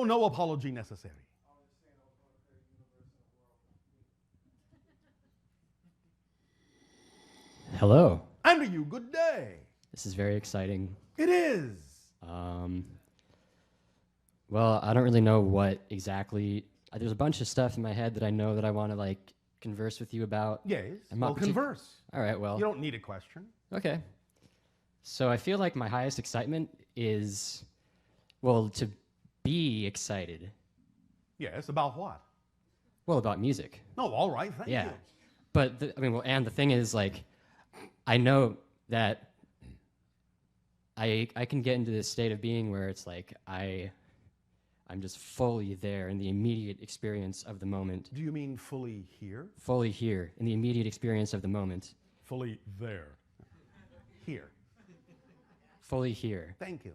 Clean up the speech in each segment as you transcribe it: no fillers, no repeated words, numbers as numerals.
Oh, no apology necessary. Hello. And to you, good day. This is very exciting. It is. Well, I don't really know what exactly. There's a bunch of stuff in my head that I know that I want to like converse with you about. Yes. I'm Well, not converse. All right. Well. You don't need a question. Okay. So I feel like my highest excitement is, well, to be excited. Yes. About what? Well, about music. Oh, all right. Thank Yeah. you. But and the thing is, like, I know that I can get into this state of being where it's like I'm just fully there in the immediate experience of the moment. Do you mean fully here? Fully here in the immediate experience of the moment. Fully there. Here. Fully here Thank you.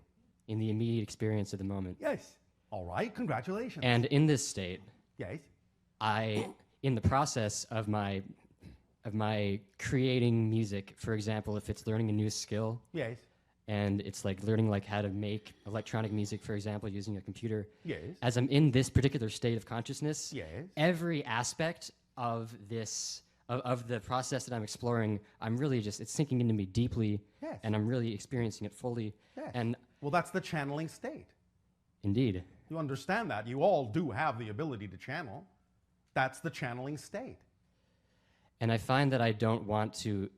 in the immediate experience of the moment. Yes. All right. Congratulations. And in this state, yes. in the process of my creating music, for example, if it's learning a new skill, Yes. and it's like learning like how to make electronic music, for example, using a computer. Yes. As I'm in this particular state of consciousness, Yes. every aspect of this of the process that I'm exploring, I'm really just it's sinking into me deeply, Yes. and I'm really experiencing it fully. Yes. And well, that's the channeling state. indeed, You understand that. You all do have the ability to channel. That's the channeling state. and I find that I don't want to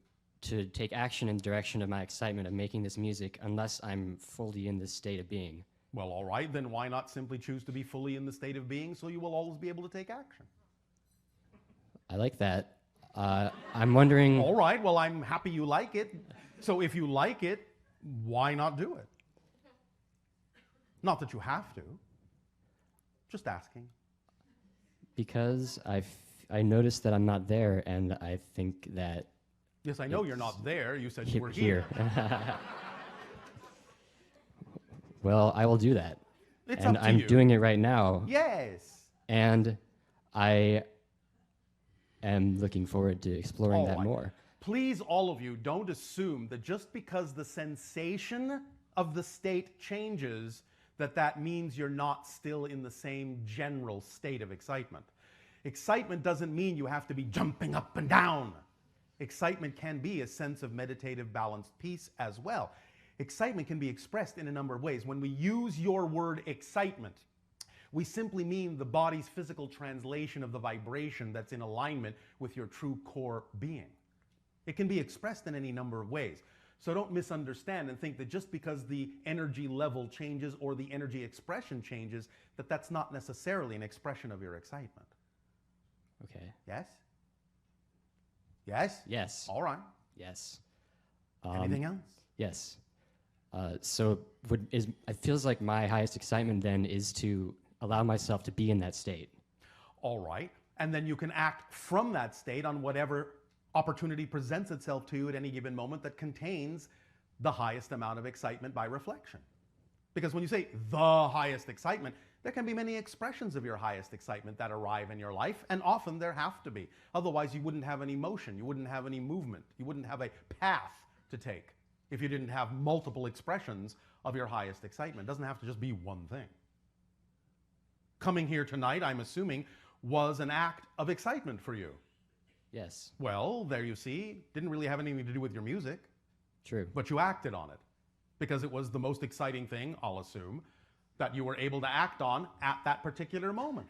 take action in the direction of my excitement of making this music unless I'm fully in this state of being. Well, all right, then why not simply choose to be fully in the state of being so you will always be able to take action? I like that. I'm wondering. All right, well, I'm happy you like it. So if you like it, why not do it? Not that you have to. Just asking. Because I noticed that I'm not there, and I think that. Yes, I know you're not there. You said you Here. were here. Well, I will do that. It's and up to I'm you. doing it right now. Yes. And I am looking forward to exploring All that right. more. Please, all of you, don't assume that just because the sensation of the state changes, that means you're not still in the same general state of excitement. Excitement doesn't mean you have to be jumping up and down. Excitement can be a sense of meditative, balanced peace as well. Excitement can be expressed in a number of ways. When we use your word excitement, we simply mean the body's physical translation of the vibration that's in alignment with your true core being. It can be expressed in any number of ways. So don't misunderstand and think that just because the energy level changes or the energy expression changes, that's not necessarily an expression of your excitement. Okay. Yes? Yes? Yes. All right. Yes. Anything else? Yes. So it feels like my highest excitement then is to allow myself to be in that state. All right. And then you can act from that state on whatever opportunity presents itself to you at any given moment that contains the highest amount of excitement by reflection. Because when you say the highest excitement, there can be many expressions of your highest excitement that arrive in your life, and often there have to be. Otherwise, you wouldn't have any motion, you wouldn't have any movement, you wouldn't have a path to take if you didn't have multiple expressions of your highest excitement. It doesn't have to just be one thing. Coming here tonight, I'm assuming, was an act of excitement for you. Yes. Well, there you see, didn't really have anything to do with your music. True. But you acted on it because it was the most exciting thing, I'll assume, that you were able to act on at that particular moment.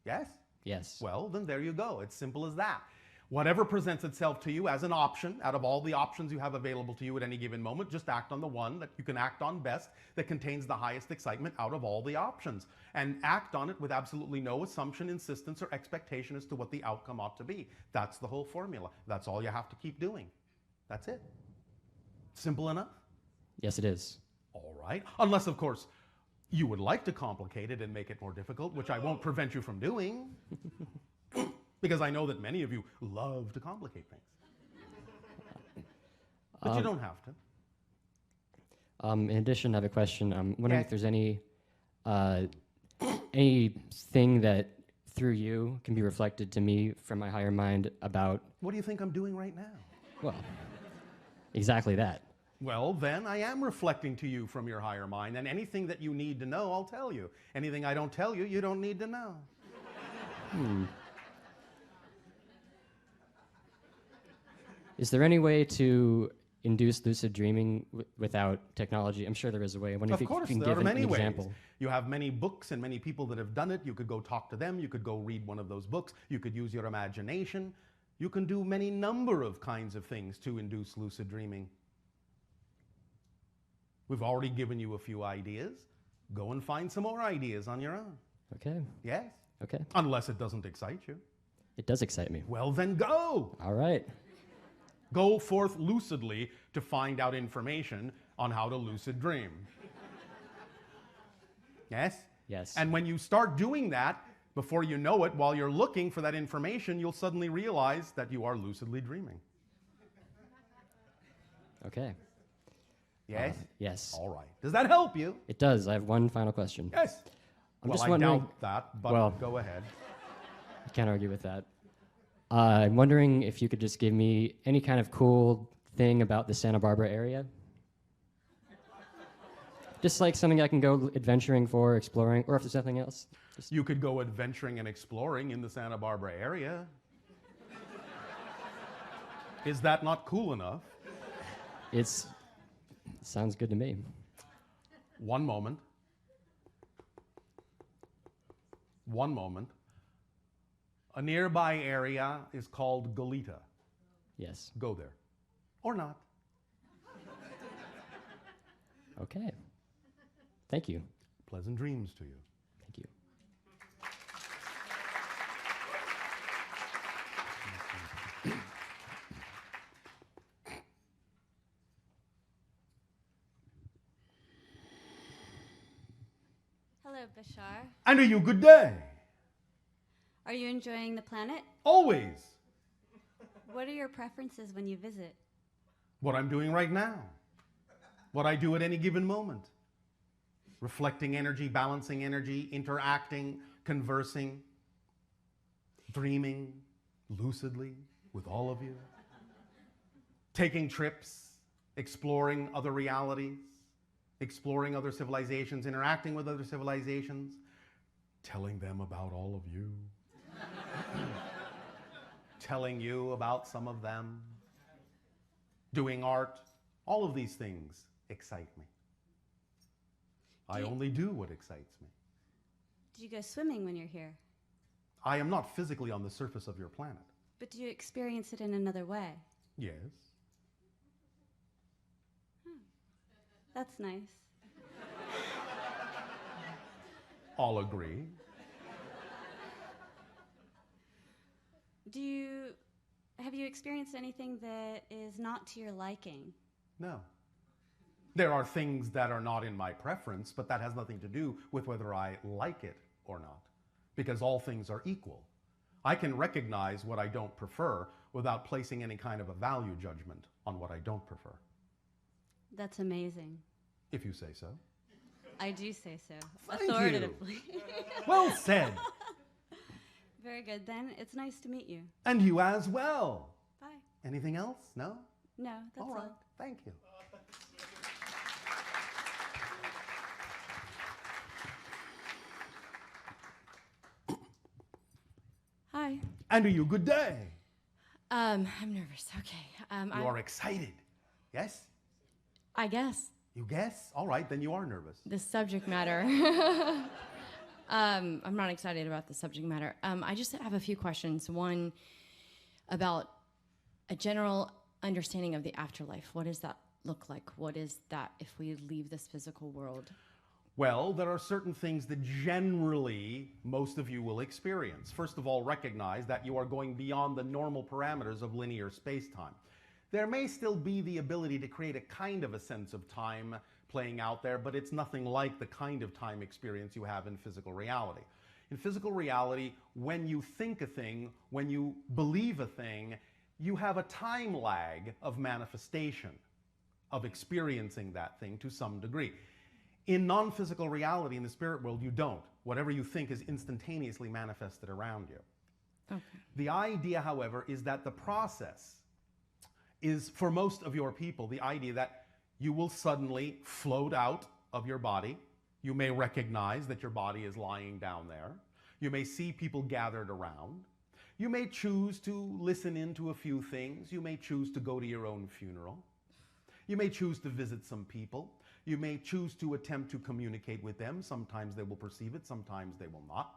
Yes? Yes. Well, then there you go. It's simple as that. Whatever presents itself to you as an option, out of all the options you have available to you at any given moment, just act on the one that you can act on best, that contains the highest excitement out of all the options. And act on it with absolutely no assumption, insistence, or expectation as to what the outcome ought to be. That's the whole formula. That's all you have to keep doing. That's it. Simple enough? Yes, it is. All right. Unless, of course, you would like to complicate it and make it more difficult, which I won't prevent you from doing. Because I know that many of you love to complicate things. But you don't have to. In addition, I have a question. I'm wondering Yes. if there's anything that through you can be reflected to me from my higher mind about. What do you think I'm doing right now? Well, exactly that. Well, then I am reflecting to you from your higher mind, and anything that you need to know, I'll tell you. Anything I don't tell you, you don't need to know. Is there any way to induce lucid dreaming without technology? I'm sure there is a way. I wonder Of course, if you can there give are an many ways. example. You have many books and many people that have done it. You could go talk to them. You could go read one of those books. You could use your imagination. You can do many number of kinds of things to induce lucid dreaming. We've already given you a few ideas. Go and find some more ideas on your own. Okay. Yes? Okay. Unless it doesn't excite you. It does excite me. Well, then go. All right. Go forth lucidly to find out information on how to lucid dream. Yes? Yes. And when you start doing that, before you know it, while you're looking for that information, you'll suddenly realize that you are lucidly dreaming. Okay. Yes? Yes. All right. Does that help you? It does. I have one final question. Yes. I'm well, just I wondering. doubt that, but Well- go ahead. I can't argue with that. I'm wondering if you could just give me any kind of cool thing about the Santa Barbara area. Just like something I can go adventuring for, exploring, or if there's something else. Just You could go adventuring and exploring in the Santa Barbara area. Is that not cool enough? it sounds good to me. One moment. One moment. A nearby area is called Goleta. Yes. Go there. Or not. Okay. Thank you. Pleasant dreams to you. Thank you. Hello, Bashar. And to you, good day. Are you enjoying the planet? Always. What are your preferences when you visit? What I'm doing right now. What I do at any given moment. Reflecting energy, balancing energy, interacting, conversing, dreaming lucidly with all of you. Taking trips, exploring other realities, exploring other civilizations, interacting with other civilizations, telling them about all of you. Telling you about some of them. Doing art. All of these things excite me. I only do what excites me. Do you go swimming when you're here? I am not physically on the surface of your planet. But do you experience it in another way? Yes. That's nice. I'll agree. Have you experienced anything that is not to your liking? No. There are things that are not in my preference, but that has nothing to do with whether I like it or not, because all things are equal. I can recognize what I don't prefer without placing any kind of a value judgment on what I don't prefer, That's amazing. if you say so. I do say so. Thank you. Authoritatively. Well said. Very good. Then it's nice to meet you. And you as well. Bye. Anything else? No? No, that's All right. all. Thank you. Hi. And to you, good day. I'm nervous. Okay. You are excited. Yes? I guess You guess? All right, then you are nervous. the subject matter. I'm not excited about the subject matter. I just have a few questions. One about a general understanding of the afterlife. What does that look like? What is that if we leave this physical world? Well, there are certain things that generally most of you will experience. First of all, recognize that you are going beyond the normal parameters of linear space-time. There may still be the ability to create a kind of a sense of time playing out there, but it's nothing like the kind of time experience you have in physical reality. In physical reality, when you think a thing, when you believe a thing, you have a time lag of manifestation, of experiencing that thing to some degree. In non-physical reality, in the spirit world, you don't. Whatever you think is instantaneously manifested around you. Okay. The idea, however, is that the process is, for most of your people, the idea that you will suddenly float out of your body. You may recognize that your body is lying down there. You may see people gathered around. You may choose to listen into a few things. You may choose to go to your own funeral. You may choose to visit some people. You may choose to attempt to communicate with them. Sometimes they will perceive it, sometimes they will not.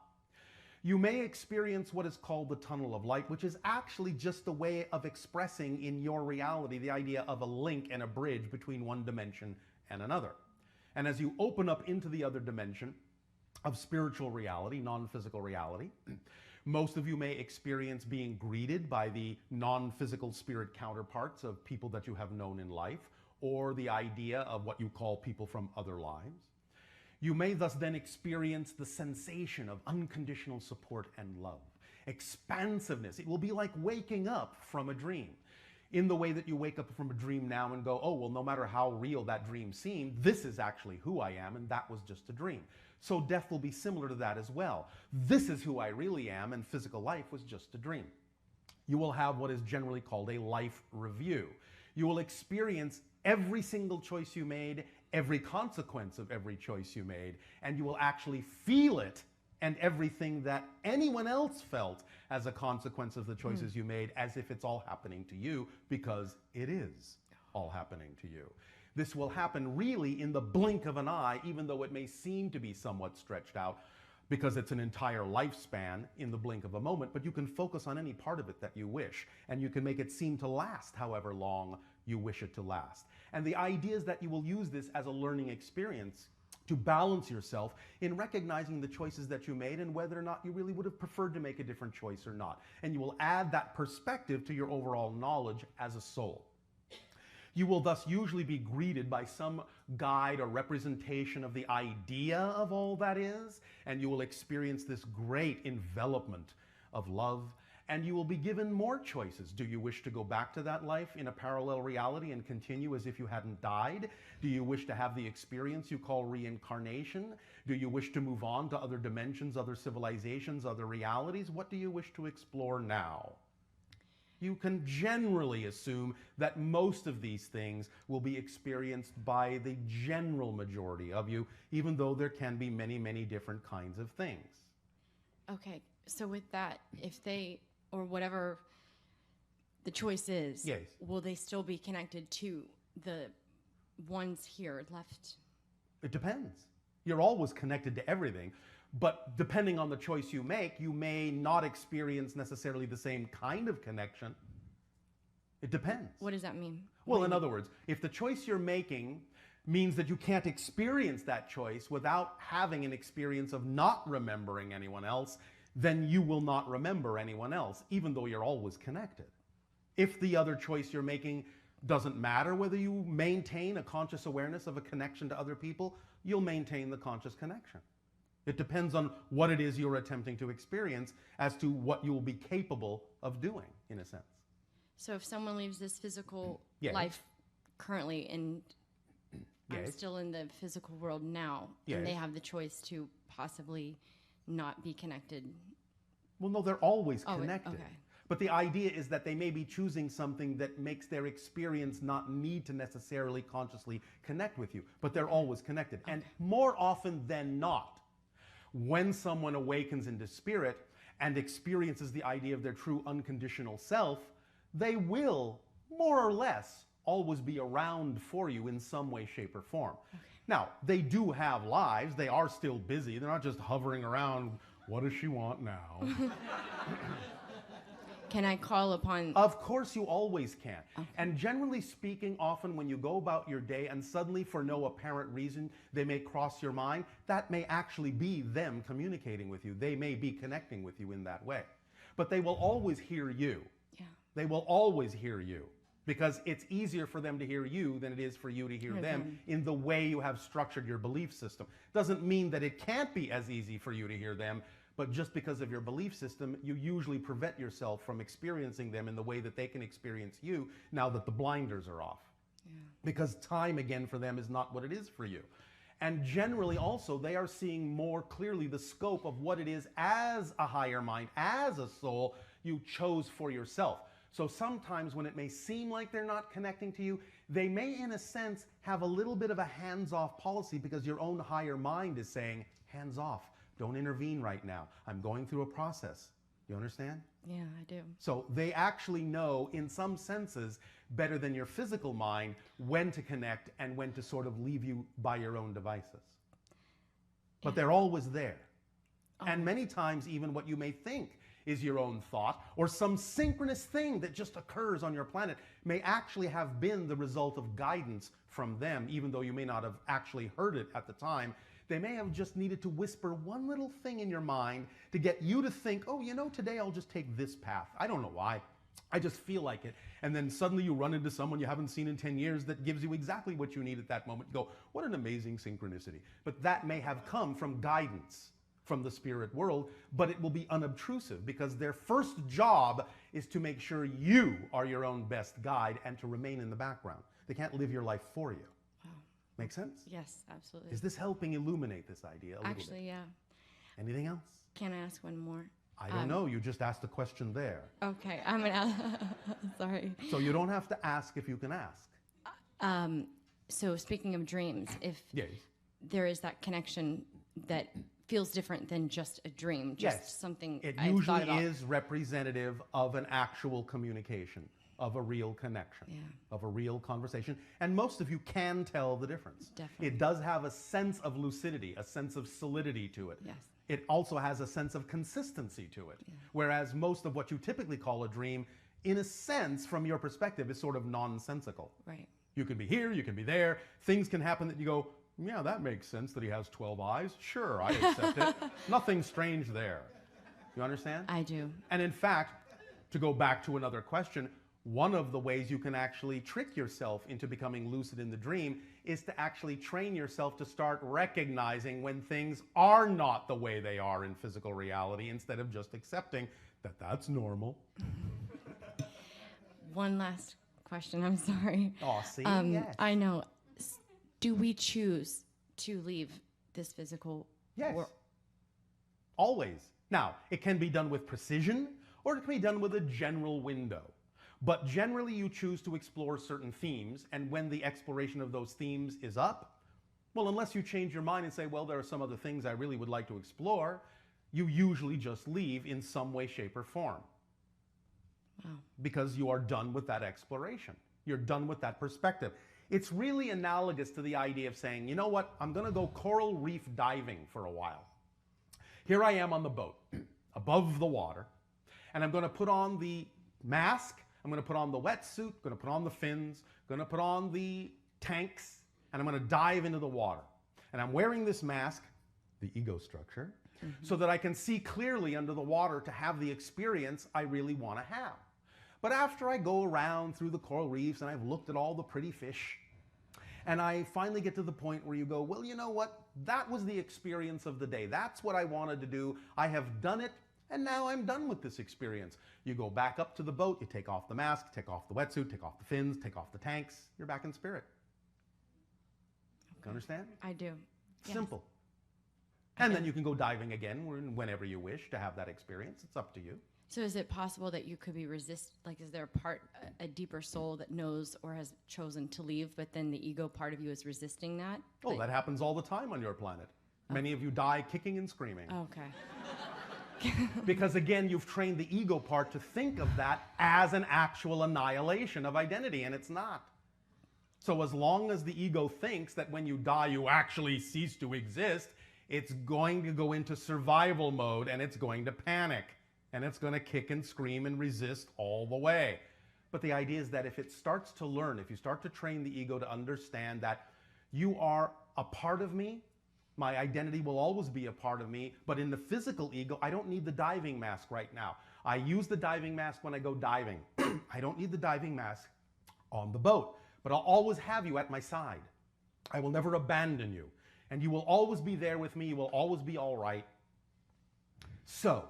You may experience what is called the tunnel of light, which is actually just a way of expressing in your reality the idea of a link and a bridge between one dimension and another. And as you open up into the other dimension of spiritual reality, non-physical reality, most of you may experience being greeted by the non-physical spirit counterparts of people that you have known in life, or the idea of what you call people from other lives. You may thus then experience the sensation of unconditional support and love, expansiveness. It will be like waking up from a dream, in the way that you wake up from a dream now and go, oh, well, no matter how real that dream seemed, this is actually who I am, and that was just a dream. So death will be similar to that as well. This is who I really am, and physical life was just a dream. You will have what is generally called a life review. You will experience every single choice you made, every consequence of every choice you made, and you will actually feel it and everything that anyone else felt as a consequence of the choices you made, as if it's all happening to you, because it is all happening to you. This will happen really in the blink of an eye, even though it may seem to be somewhat stretched out, because it's an entire lifespan in the blink of a moment, but you can focus on any part of it that you wish, and you can make it seem to last however long you wish it to last. And the idea is that you will use this as a learning experience to balance yourself in recognizing the choices that you made and whether or not you really would have preferred to make a different choice or not. And you will add that perspective to your overall knowledge as a soul. You will thus usually be greeted by some guide or representation of the idea of all that is, and you will experience this great envelopment of love, and you will be given more choices. Do you wish to go back to that life in a parallel reality and continue as if you hadn't died? Do you wish to have the experience you call reincarnation? Do you wish to move on to other dimensions, other civilizations, other realities? What do you wish to explore now? You can generally assume that most of these things will be experienced by the general majority of you, even though there can be many, many different kinds of things. Okay, so with that, if they, or whatever the choice is, Yes. will they still be connected to the ones here left? It depends. You're always connected to everything. But depending on the choice you make, you may not experience necessarily the same kind of connection. It depends. What does that mean? Well, in other words, if the choice you're making means that you can't experience that choice without having an experience of not remembering anyone else, then you will not remember anyone else, even though you're always connected. If the other choice you're making doesn't matter whether you maintain a conscious awareness of a connection to other people, you'll maintain the conscious connection. It depends on what it is you're attempting to experience as to what you'll be capable of doing, in a sense. So if someone leaves this physical Yes. life currently and I'm Yes. still in the physical world now, Yes. and they have the choice to possibly not be connected. Well, no, they're always Oh, connected. okay. But the idea is that they may be choosing something that makes their experience not need to necessarily consciously connect with you, but they're always connected. And more often than not, when someone awakens into spirit and experiences the idea of their true unconditional self, they will, more or less, always be around for you in some way, shape, or form. Now, they do have lives. They are still busy. They're not just hovering around, what does she want now? Can I call upon? Of course you always can. Okay. And generally speaking, often when you go about your day and suddenly for no apparent reason they may cross your mind, that may actually be them communicating with you. They may be connecting with you in that way. But they will always hear you. Yeah. They will always hear you, because it's easier for them to hear you than it is for you to hear them in the way you have structured your belief system. Doesn't mean that it can't be as easy for you to hear them, but just because of your belief system, you usually prevent yourself from experiencing them in the way that they can experience you now that the blinders are off. Yeah. Because time, again, for them is not what it is for you. And generally also, they are seeing more clearly the scope of what it is as a higher mind, as a soul, you chose for yourself. So sometimes when it may seem like they're not connecting to you, they may, in a sense, have a little bit of a hands-off policy because your own higher mind is saying, hands off, don't intervene right now. I'm going through a process. You understand? Yeah, I do. So they actually know, in some senses, better than your physical mind, when to connect and when to sort of leave you by your own devices. But they're always there. And many times, even what you may think is your own thought, or some synchronous thing that just occurs on your planet, may actually have been the result of guidance from them, even though you may not have actually heard it at the time. They may have just needed to whisper one little thing in your mind to get you to think, oh, you know, today I'll just take this path. I don't know why. I just feel like it. And then suddenly you run into someone you haven't seen in 10 years that gives you exactly what you need at that moment. You go, what an amazing synchronicity. But that may have come from guidance from the spirit world, but it will be unobtrusive because their first job is to make sure you are your own best guide and to remain in the background. They can't live your life for you. Wow. Make sense? Yes, absolutely. Is this helping illuminate this idea a little Actually, bit? yeah. Anything else? Can I ask one more? I don't know. You just asked a question there. Okay, I'm gonna ask. Sorry. So you don't have to ask if you can ask. So speaking of dreams, if Yes. there is that connection that feels different than just a dream, just Yes. something It I've thought usually about. is representative of an actual communication, of a real connection, Yeah. of a real conversation. And most of you can tell the difference. Definitely. It does have a sense of lucidity, a sense of solidity to it. Yes. It also has a sense of consistency to it. Yeah. Whereas most of what you typically call a dream, in a sense, from your perspective, is sort of nonsensical. Right. You can be here, you can be there. Things can happen that you go, yeah, that makes sense that he has 12 eyes. Sure, I accept it. Nothing strange there. You understand? I do. And in fact, to go back to another question, one of the ways you can actually trick yourself into becoming lucid in the dream is to actually train yourself to start recognizing when things are not the way they are in physical reality instead of just accepting that that's normal. One last question. I'm sorry. Oh, see? Yes. I know. Do we choose to leave this physical Yes. world? Always. Now, it can be done with precision or it can be done with a general window. But generally, you choose to explore certain themes, and when the exploration of those themes is up, well, unless you change your mind and say, well, there are some other things I really would like to explore, you usually just leave in some way, shape, or form. Wow. Because you are done with that exploration. You're done with that perspective. It's really analogous to the idea of saying, you know what, I'm going to go coral reef diving for a while. Here I am on the boat, above the water, and I'm going to put on the mask, I'm going to put on the wetsuit, going to put on the fins, going to put on the tanks, and I'm going to dive into the water. And I'm wearing this mask, the ego structure, so that I can see clearly under the water to have the experience I really want to have. But after I go around through the coral reefs and I've looked at all the pretty fish, and I finally get to the point where you go, well, you know what? That was the experience of the day. That's what I wanted to do. I have done it, and now I'm done with this experience. You go back up to the boat, you take off the mask, take off the wetsuit, take off the fins, take off the tanks. You're back in spirit. You understand? I do. Yes. Simple. And then you can go diving again whenever you wish to have that experience. It's up to you. So is it possible that you could be is there a deeper soul that knows or has chosen to leave, but then the ego part of you is resisting that? Oh, that happens all the time on your planet. Many of you die kicking and screaming. Okay. Because again, you've trained the ego part to think of that as an actual annihilation of identity, and it's not. So as long as the ego thinks that when you die, you actually cease to exist, it's going to go into survival mode, and it's going to panic, and it's going to kick and scream and resist all the way. But the idea is that if it starts to learn, if you start to train the ego to understand that you are a part of me, my identity will always be a part of me, but in the physical ego, I don't need the diving mask right now. I use the diving mask when I go diving. I don't need the diving mask on the boat, but I'll always have you at my side. I will never abandon you, and you will always be there with me. You will always be all right. So,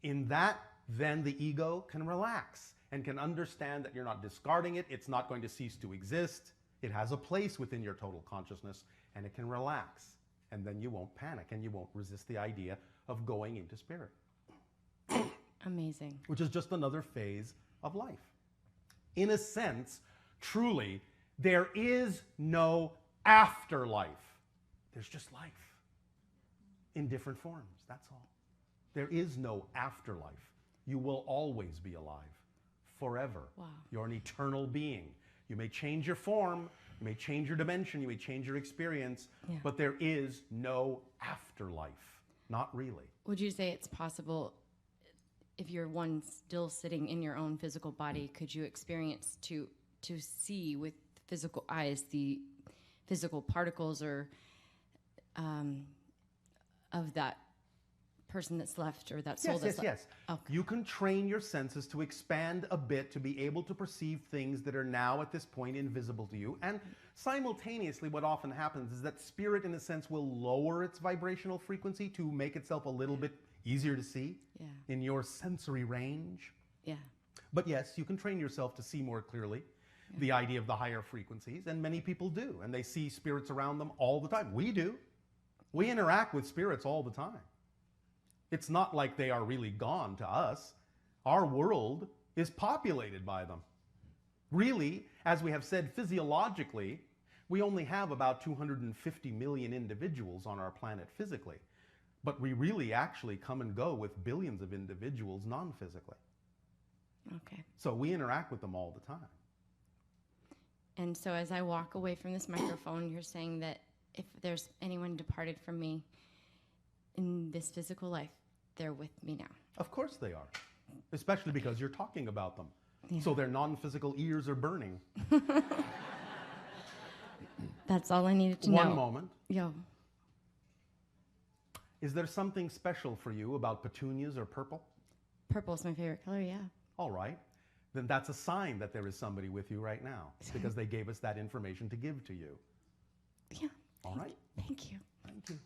in that, then the ego can relax and can understand that you're not discarding it. It's not going to cease to exist. It has a place within your total consciousness, and it can relax. And then you won't panic and you won't resist the idea of going into spirit. Amazing. Which is just another phase of life. In a sense, truly, there is no afterlife. There's just life in different forms, that's all. There is no afterlife. You will always be alive, forever. Wow. You're an eternal being. You may change your form, you may change your dimension, you may change your experience, but there is no afterlife. Not really. Would you say it's possible, if you're one still sitting in your own physical body, could you experience to see with physical eyes the physical particles or of that person that's left or that soul that's left? Yes. Okay. You can train your senses to expand a bit to be able to perceive things that are now at this point invisible to you. And simultaneously, what often happens is that spirit, in a sense, will lower its vibrational frequency to make itself a little bit easier to see in your sensory range. Yeah. But yes, you can train yourself to see more clearly the idea of the higher frequencies, and many people do, and they see spirits around them all the time. We do. We interact with spirits all the time. It's not like they are really gone to us. Our world is populated by them. Really, as we have said, physiologically, we only have about 250 million individuals on our planet physically. But we really actually come and go with billions of individuals non-physically. Okay. So we interact with them all the time. And so as I walk away from this microphone, you're saying that if there's anyone departed from me in this physical life, they're with me now. Of course they are, especially because you're talking about them. Yeah. So their non-physical ears are burning. That's all I needed to know. One moment. Yo. Is there something special for you about petunias or purple? Purple's my favorite color, yeah. All right. Then that's a sign that there is somebody with you right now, because they gave us that information to give to you. Yeah. All right. Thank you. Thank you.